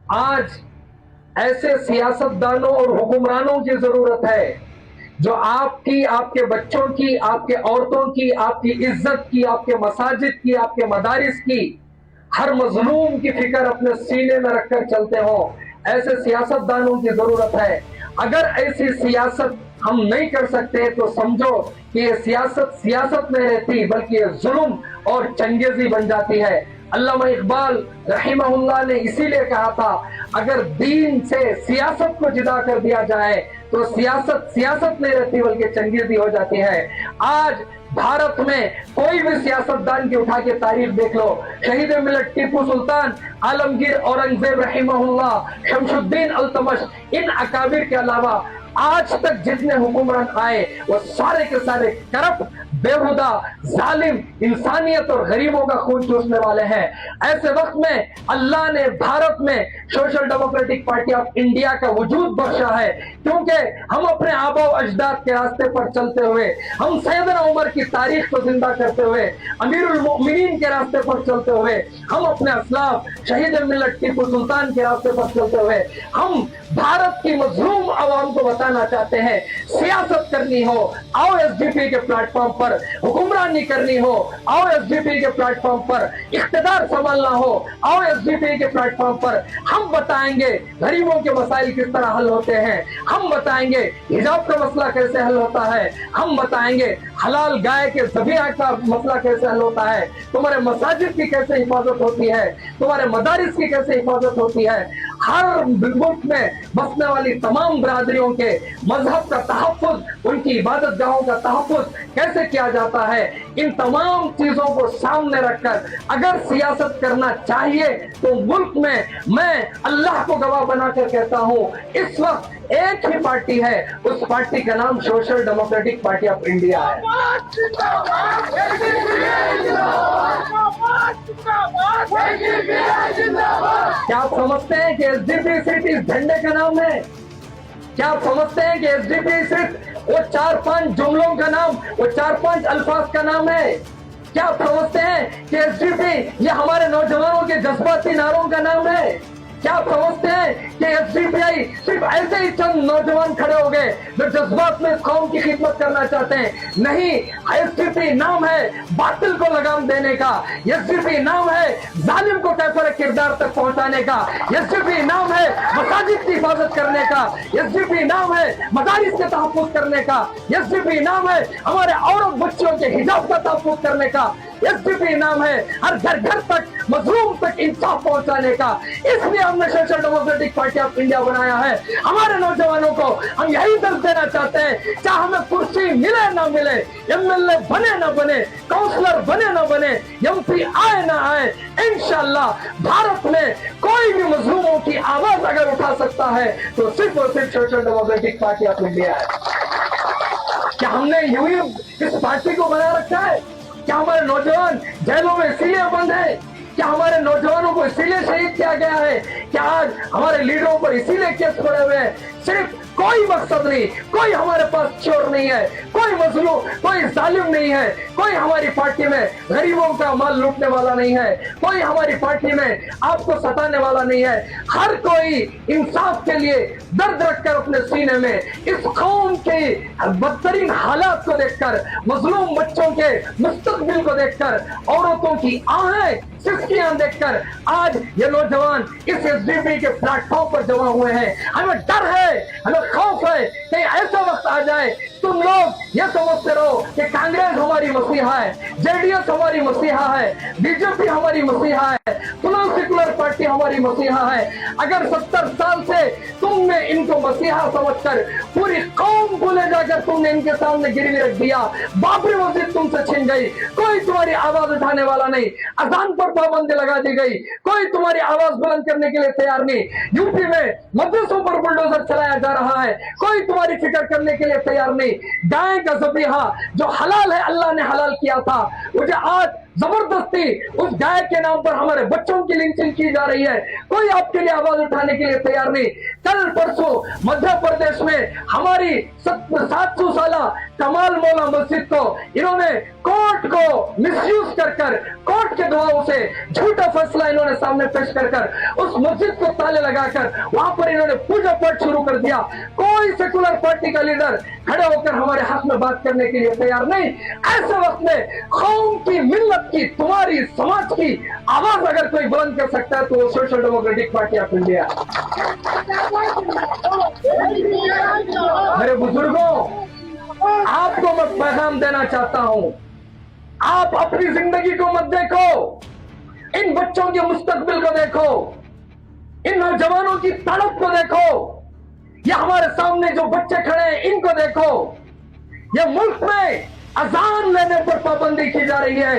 آج ایسے سیاستدانوں اور حکمرانوں کی ضرورت ہے جو آپ کی، آپ کے بچوں کی، آپ کے عورتوں کی، آپ کی عزت کی، آپ کے مساجد کی، آپ کے مدارس کی، ہر مظلوم کی فکر اپنے سینے میں رکھ کر چلتے ہوں۔ ایسے سیاستدانوں کی ضرورت ہے۔ اگر ایسی سیاست ہم نہیں کر سکتے تو سمجھو کہ یہ سیاست سیاست نہیں رہتی، بلکہ یہ ظلم اور چنگیزی بن جاتی ہے۔ علامہ اقبال رحمہ اللہ نے اسی لیے کہا تھا، اگر دین سے سیاست کو جدا کر دیا جائے تو سیاست سیاست نہیں رہتی بلکہ چنگیزی ہو جاتی ہے۔ آج بھارت میں کوئی بھی سیاستدان کی اٹھا کے تاریخ دیکھ لو، شہید ملت ٹیپو سلطان، عالمگیر اورنگزیب رحمہ اللہ، شمس الدین التمش، ان اکابر کے علاوہ آج تک جتنے حکمران آئے وہ سارے کے سارے کرپٹ، بےہودہ، ظالم، انسانیت اور غریبوں کا خون چوسنے والے ہیں۔ ایسے وقت میں اللہ نے بھارت میں social democratic party of India کا وجود بخشا ہے، کیونکہ ہم اپنے آباء و اجداد کے راستے پر چلتے ہوئے، ہم سیدنا عمر کی تاریخ کو زندہ کرتے ہوئے، امیر المؤمنین کے راستے پر چلتے ہوئے، ہم اپنے اسلاف شہید ملت ٹیپو سلطان کے راستے پر چلتے ہوئے، ہم بھارت کی مظلوم عوام کو بتانا چاہتے ہیں، سیاست کرنی ہو آؤ ایس ڈی پی کے پلیٹ فارم پر، حکمرانی کرنی ہو آؤ ایس ڈی پی کے پلیٹ فارم پر، اقتدار سنبھالنا ہو آؤ ایس ڈی پی کے پلیٹ فارم پر۔ ہم بتائیں گے غریبوں کے مسائل کس طرح حل ہوتے ہیں، ہم بتائیں گے حجاب کا مسئلہ کیسے حل ہوتا ہے، ہم بتائیں گے حلال گائے کے ذبیحہ کا مسئلہ کیسے حل ہوتا ہے، تمہارے مساجد کی کیسے حفاظت ہوتی ہے، تمہارے مدارس کی کیسے حفاظت ہوتی ہے، ہر ملک میں بسنے والی تمام برادریوں کے مذہب کا تحفظ، ان کی عبادت گاہوں کا تحفظ کیسے کیا جاتا ہے۔ ان تمام چیزوں کو سامنے رکھ کر اگر سیاست کرنا چاہیے تو ملک میں اللہ کو گواہ بنا کر کہتا ہوں، اس وقت ایک ہی پارٹی ہے، اس پارٹی کا نام social democratic party of India ہے۔ کیا آپ سمجھتے ہیں کہ ایس ڈی پی صرف اس جھنڈے کا نام ہے؟ کیا آپ سمجھتے ہیں کہ ایس ڈی پی صرف وہ 4-5 جملوں کا نام، وہ 4-5 الفاظ کا نام ہے؟ کیا آپ سمجھتے ہیں کہ ایس ڈی پی یہ ہمارے نوجوانوں کے جذباتی نعروں کا نام ہے؟ کیا آپ سمجھتے ہیں کہ ایس ڈی پی آئی صرف ایسے ہی چند نوجوان کھڑے ہو گئے جو جذبات میں اس قوم کی خدمت کرنا چاہتے ہیں؟ نہیں، ایس ڈی پی نام ہے باطل کو لگام دینے کا، ایس ڈی پی نام ہے ظالم کو کیفر کردار تک پہنچانے کا، ایس ڈی پی نام ہے مساجد کی حفاظت کرنے کا، ایس ڈی پی نام ہے مدارس کے تحفظ کرنے کا، ایس ڈی پی نام ہے ہمارے عورت بچوں کے حجاب کا تحفظ کرنے کا، ایس ڈی پی نام ہے ہر گھر گھر تک مظلوم تک انصاف پہنچانے کا۔ اس لیے ہم نے social democratic party of India بنایا ہے۔ ہمارے نوجوانوں کو ہم یہی درس دینا چاہتے ہیں، چاہے ہمیں کرسی ملے نہ ملے، ایم ایل اے بنے نہ بنے، کاؤنسلر بنے نہ بنے، ایم پی آئے نہ آئے، انشاءاللہ بھارت میں کوئی بھی مظلوموں کی آواز اگر اٹھا سکتا ہے تو صرف اور صرف social democratic party of India ہے۔ کیا ہم نے یوں ہی اس پارٹی کو بنا رکھا ہے؟ کیا ہمارے نوجوان جیلوں میں اسی لیے بند ہیں؟ کیا ہمارے نوجوانوں کو اسی لیے شہید کیا گیا ہے؟ کیا آج ہمارے لیڈروں پر اسی لیے کیس پڑے ہوئے ہیں؟ صرف کوئی مقصد نہیں، کوئی ہمارے پاس چور نہیں ہے، کوئی مظلوم، کوئی ظالم نہیں ہے، کوئی ہماری پارٹی میں غریبوں کا مال لوٹنے والا نہیں ہے، کوئی ہماری پارٹی میں آپ کو ستانے والا نہیں ہے۔ ہر کوئی انصاف کے لیے درد رکھ کر اپنے سینے میں اس قوم کے بدترین حالات کو دیکھ کر، مظلوم بچوں کے مستقبل کو دیکھ کر، عورتوں کی آہیں سسکیاں دیکھ کر آج یہ نوجوان اس ایس ڈی پی کے پلیٹ فارم پر جمع ہوئے ہیں۔ ہمیں ڈر ہے، ہمیں خوف ہے کہ ایسا وقت آ جائے تم لوگ یہ سمجھتے رہو کہ کانگریس ہماری مسیحا ہے، جے ڈی ایس ہماری مسیحا ہے، بی جے پی ہماری مسیحا ہے، سیکولر پارٹی ہماری مسیحا ہے۔ اگر 70 سال سے تم نے ان کو مسیحا سمجھ کر پوری قوم کو لے جا کر تم نے ان کے سامنے گروی رکھ دیا، بابری مسجد تم سے چھن گئی، کوئی تمہاری آواز اٹھانے والا نہیں، اذان پر پابندی لگا دی گئی، کوئی تمہاری آواز بلند کرنے کے لیے تیار نہیں، یو پی میں مدرسوں پر بلڈوزر چلایا جا رہا ہے، کوئی تمہاری فکر کرنے کے لیے تیار نہیں۔ گائے کا ذبیحہ جو حلال ہے، اللہ نے حلال کیا تھا، مجھے آج زبردستی اس گائے کے نام پر ہمارے بچوں کی لنچنگ کی جا رہی ہے، کوئی آپ کے لیے آواز اٹھانے کے لیے تیار نہیں۔ کل پرسوں مدھیہ پردیش میں ہماری 700 سالہ کمال مولا مسجد کو انہوں نے कोर्ट को मिसयूज कर कोर्ट के दबाव से झूठा फैसला इन्होंने सामने पेश कर उस मस्जिद को ताले लगाकर वहां पर इन्होंने पूजा पाठ शुरू कर दिया। कोई सेकुलर पार्टी का लीडर खड़े होकर हमारे हक में बात करने के लिए तैयार नहीं। ऐसे वक्त में कौम की, मिल्लत की, तुम्हारी समाज की आवाज अगर कोई बुलंद कर सकता है तो वो social democratic party of India. मेरे बुजुर्गों, आपको मैं पैगाम देना चाहता हूं, आप अपनी जिंदगी को मत देखो, इन बच्चों के मुस्तकबिल को देखो, इन नौजवानों की तड़प को देखो, ये हमारे सामने जो बच्चे खड़े हैं इनको देखो। ये मुल्क में अजान लेने पर पाबंदी की जा रही है।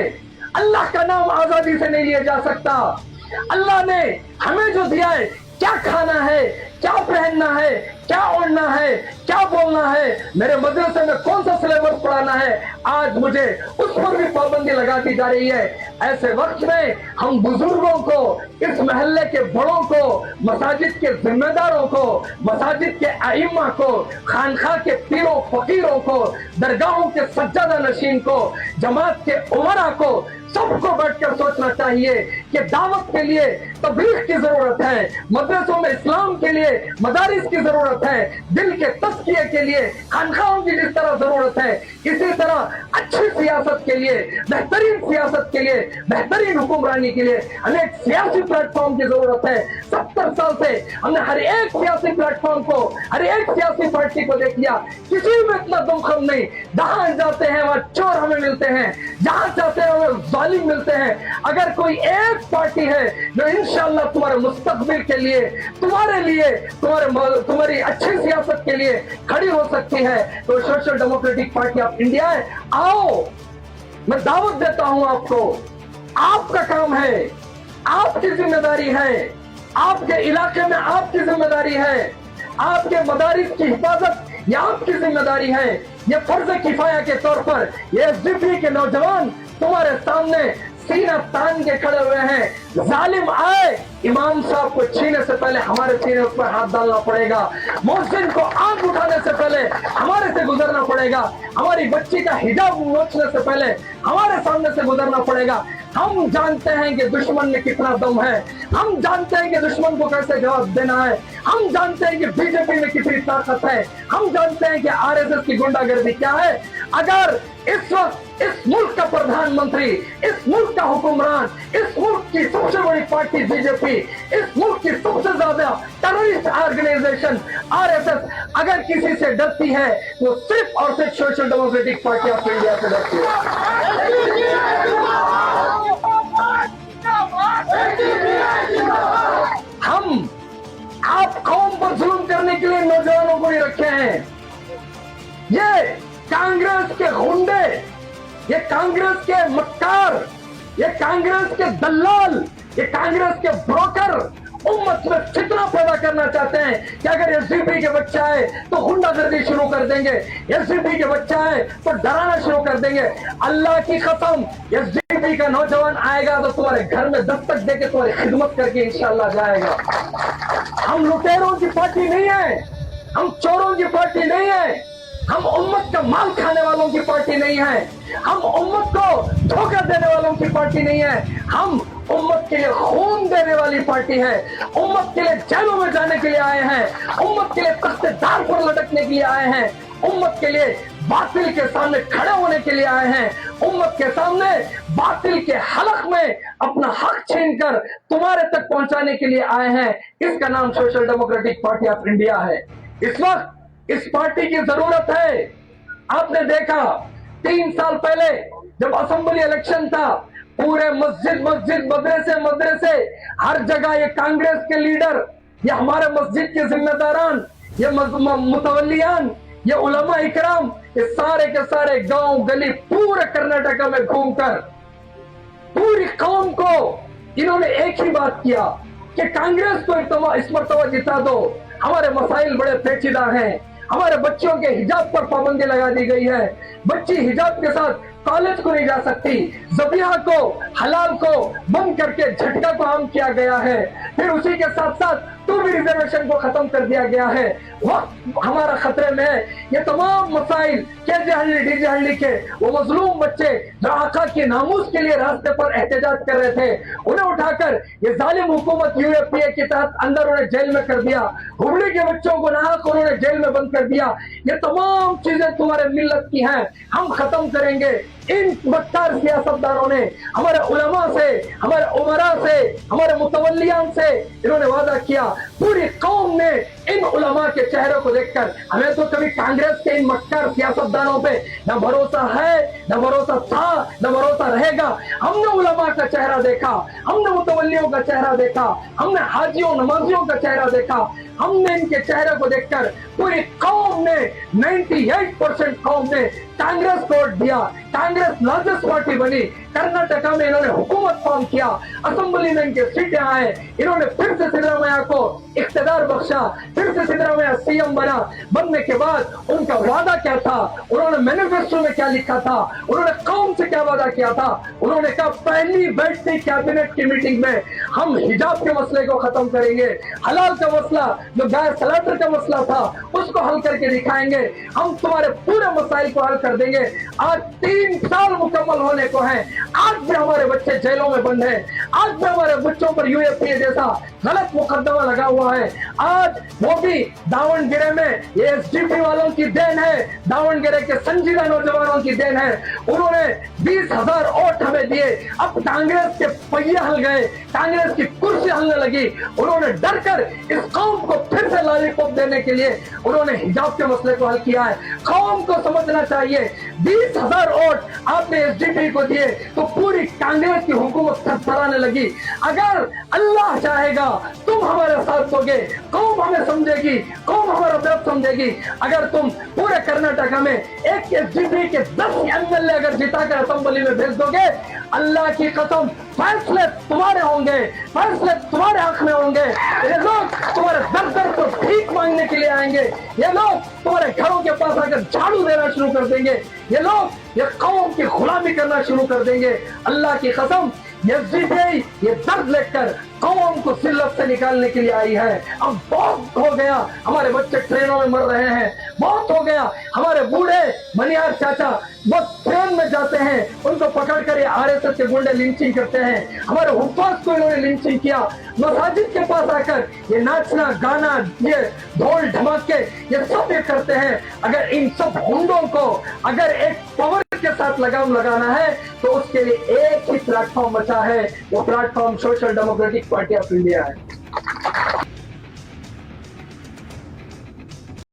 अल्लाह का नाम आजादी से नहीं लिया जा सकता। अल्लाह ने हमें जो दिया है, क्या खाना है, क्या पहनना है, क्या ओढ़ना है, क्या बोलना है, मेरे मदरसे में कौन सा सिलेबस पढ़ाना है, आज मुझे उस पर भी पाबंदी लगा दी जा रही है। ऐसे वक्त में हम बुजुर्गों को, इस महल्ले के बड़ों को, मसाजिद के जिम्मेदारों को, मसाजिद के आइम्मा को, खानखा के पीरों फकीरों को, दरगाहों के सज्जादा नशीन को, जमात के उमरा को, सबको बैठकर सोचना चाहिए कि दावत के लिए तबलीग की जरूरत है, मदरसों में इस्लाम के लिए मदारिस की जरूरत है, दिल के तस्किये के लिए खानखाओं की जिस तरह जरूरत है, इसी तरह अच्छी सियासत के लिए, बेहतरीन सियासत के लिए, बेहतरीन हुक्मरानी के लिए हमें एक सियासी प्लेटफॉर्म की जरूरत है। 70 साल से हमने हर एक सियासी प्लेटफॉर्म को, हर एक सियासी पार्टी को देख लिया, किसी में इतना दमखम नहीं। जहां जाते हैं वहां चोर हमें मिलते हैं, जहां जाते हैं वहां जालिम मिलते हैं। अगर कोई एक पार्टी है जो इंशाअल्लाह तुम्हारे मुस्तकबिल के लिए, तुम्हारे लिए, तुम्हारी अच्छी सियासत के लिए खड़ी हो सकती है तो social democratic party of India है। आओ, मैं दावत देता हूं आपको। आपका काम है, आपकी जिम्मेदारी है, आपके इलाके में आपकी जिम्मेदारी है, आपके मदारिस की हिफाजत ये आपकी जिम्मेदारी है। ये फर्ज किफाया के तौर पर ये एसडीपी के नौजवान तुम्हारे सामने सीना तान के खड़े हुए हैं। जालिम आए, इमाम साहब को छीने से पहले हमारे सीने पर हाथ डालना पड़ेगा, मोहसिन को आंख उठाने से पहले हमारे से गुजरना पड़ेगा, हमारी बच्ची का हिजाब नोचने से पहले हमारे सामने से गुजरना पड़ेगा। हम जानते हैं कि दुश्मन में कितना दम है, हम जानते हैं कि दुश्मन को कैसे जवाब देना है, हम जानते हैं कि बीजेपी में कितनी ताकत है, हम जानते हैं कि आरएसएस की गुंडागर्दी क्या है। अगर इस वक्त इस मुल्क का प्रधानमंत्री, इस मुल्क का हुक्मरान, इस मुल्क की सबसे बड़ी पार्टी बीजेपी, इस मुल्क की सबसे ज्यादा टेररिस्ट ऑर्गेनाइजेशन आरएसएस अगर किसी से डरती है तो सिर्फ और सिर्फ social democratic party of India से डरती है। हम आप कौम पर जुल्म करने के लिए नौजवानों को नहीं रखे हैं। ये कांग्रेस के गुंडे, ये कांग्रेस के मक्कार, ये कांग्रेस के दलाल, ये कांग्रेस के ब्रोकर उम्मत में फितना पैदा करना चाहते हैं कि अगर एसडीपी के बच्चा है तो गुंडागर्दी शुरू कर देंगे, एसडीपी के बच्चा है तो डराना शुरू कर देंगे। अल्लाह की कसम, एसडीपी का नौजवान आएगा तो तुम्हारे घर में दस्तक देके तुम्हारी खिदमत करके इंशाअल्लाह जाएगा। हम लुटेरों की पार्टी नहीं है, हम चोरों की पार्टी नहीं है, हम उम्मत का माल खाने वालों की पार्टी नहीं है, हम उम्मत को धोखा देने वालों की पार्टी नहीं है, हम उम्मत के लिए खून देने वाली पार्टी है, उम्मत के लिए जेलों में जाने के लिए आए हैं, उम्मत के लिए तख्तेदार पर लटकने के लिए आए हैं, उम्मत के लिए बातिल के सामने खड़े होने के लिए आए हैं, उम्मत के सामने बातिल के हलक में अपना हक छीनकर तुम्हारे तक पहुंचाने के लिए आए हैं। इसका नाम social democratic party of India है। इस वक्त इस पार्टी की जरूरत है। आपने देखा 3 साल पहले जब असेंबली इलेक्शन था, पूरे मस्जिद मदरसे हर जगह ये कांग्रेस के लीडर, ये हमारे मस्जिद के जिम्मेदारान, ये मुतवल्लियान, ये उलमा इकराम, ये सारे के सारे गांव गली पूरे कर्नाटका में घूमकर पूरी कौम को इन्होंने एक ही बात किया कि कांग्रेस को इस मर्तबा जिता दो। हमारे मसाइल बड़े पेचीदा हैं, हमारे बच्चों के हिजाब पर पाबंदी लगा दी गई है, बच्ची हिजाब के साथ कॉलेज को नहीं जा सकती, ज़बिया को, हलाल को बंद करके झटका को आम किया गया है। फिर उसी के साथ साथ तो भी रिजर्वेशन को खत्म कर दिया गया है। वक्त हमारा खतरे में है। ये तमाम मसाइल केजे हल्ली डीजे हल्ली के वो मजलूम बच्चे जो आका के नामूस के लिए रास्ते पर एहतजाज कर रहे थे, उन्हें उठाकर ये जालिम हुकूमत यूएपीए के तहत अंदर उन्हें जेल में कर दिया। हुबली के बच्चों को नाहक उन्होंने जेल में बंद कर दिया। ये तमाम चीजें तुम्हारे मिल्लत की हैं, हम खत्म करेंगे। इन बदकार सियासतदारों ने हमारे उलमा से, हमारे उमरा से, हमारे मुतवल्लियान से इन्होंने वादा किया। पूरी कौम ने इन उलमा के चेहरे को देखकर, हमें तो कभी कांग्रेस के इन मक्कार सियासतदानों पे न भरोसा है, न भरोसा था, न भरोसा रहेगा। हमने उलमा का चेहरा देखा, हमने मुतवल्लियों का चेहरा देखा, हमने हाजियों नमाजियों का चेहरा देखा। हमने इनके चेहरे को देखकर पूरी कौम ने 98% कौम ने कांग्रेस को वोट दिया। कांग्रेस लार्जेस्ट पार्टी बनी। कर्नाटका में इन्होंने हुकूमत फॉर्म किया, असेंबली में इनके सीटें आए, इन्होंने फिर से सिद्धरामैया को इख्तिदार बख्शा, फिर से सिद्धरामैया सीएम बना। बनने के बाद उनका वादा क्या था, उन्होंने मैनिफेस्टो में क्या लिखा था, उन्होंने कौम से क्या वादा किया था। उन्होंने कहा पहली बैठती कैबिनेट की मीटिंग में हम हिजाब के मसले को खत्म करेंगे, हलाल का मसला जो गाय सलाटर का मसला था उसको हल करके दिखाएंगे, हम तुम्हारे पूरे मसाइल को हल कर देंगे। आज 3 साल मुकम्मल होने को हैं, आज भी हमारे बच्चे जेलों में बंद हैं, आज भी हमारे बच्चों पर यूएपीए जैसा गलत मुकदमा लगा हुआ है। आज वो भी दावणगेरे में ये एसडीपी वालों की देन है, दावणगेरे के संजीदा नौजवानों की देन है। उन्होंने 20,000 वोट हमें दिए, अब कांग्रेस के पहिए हल गए, कांग्रेस की कुर्सी हलने लगी। उन्होंने डर कर इस कौम को फिर से लॉलीपॉप देने के लिए उन्होंने हिजाब के मसले को हल किया है। कौम को समझना चाहिए 20,000 वोट आपने एसडीपी को दिए तो पूरी कांग्रेस की हुकूमत थरथराने लगी। अगर अल्लाह चाहेगा तुम हमारे साथ दोगे, कौम हमें समझेगी, कौम हमारा दर्द समझेगी। अगर तुम पूरे कर्नाटका में एक एसडीपी के 10 एमएलए अगर जिताकर असेंबली में भेज दोगे, अल्लाह की कसम फैसले तुम्हारे होंगे, फैसले तुम्हारे हक में होंगे। ये लोग तुम्हारे दर दर को भीख मांगने के लिए आएंगे, ये लोग तुम्हारे घरों के पास आकर झाड़ू देना शुरू कर देंगे, ये लोग ये कौम की गुलामी करना शुरू कर देंगे। अल्लाह की कसम ये दर्द लेकर कौम को जिल्लत से निकालने के लिए आई है। अब बहुत हो गया, हमारे बच्चे ट्रेनों में मर रहे हैं, बहुत हो गया। हमारे बूढ़े मनियार चाचा वो ट्रेन में जाते हैं, उनको पकड़ कर ये आरएसएस के गुंडे लिंचिंग करते हैं। हमारे हुफ्फाज को इन्होंने लिंचिंग किया। मसाजिद के पास आकर ये नाचना गाना, ये ढोल धमाके, ये सब ये करते हैं। अगर इन सब गुंडों को अगर एक पावर के साथ लगाम लगाना है तो उसके लिए एक ही प्लेटफॉर्म बचा है, वो platform social democratic party of India है।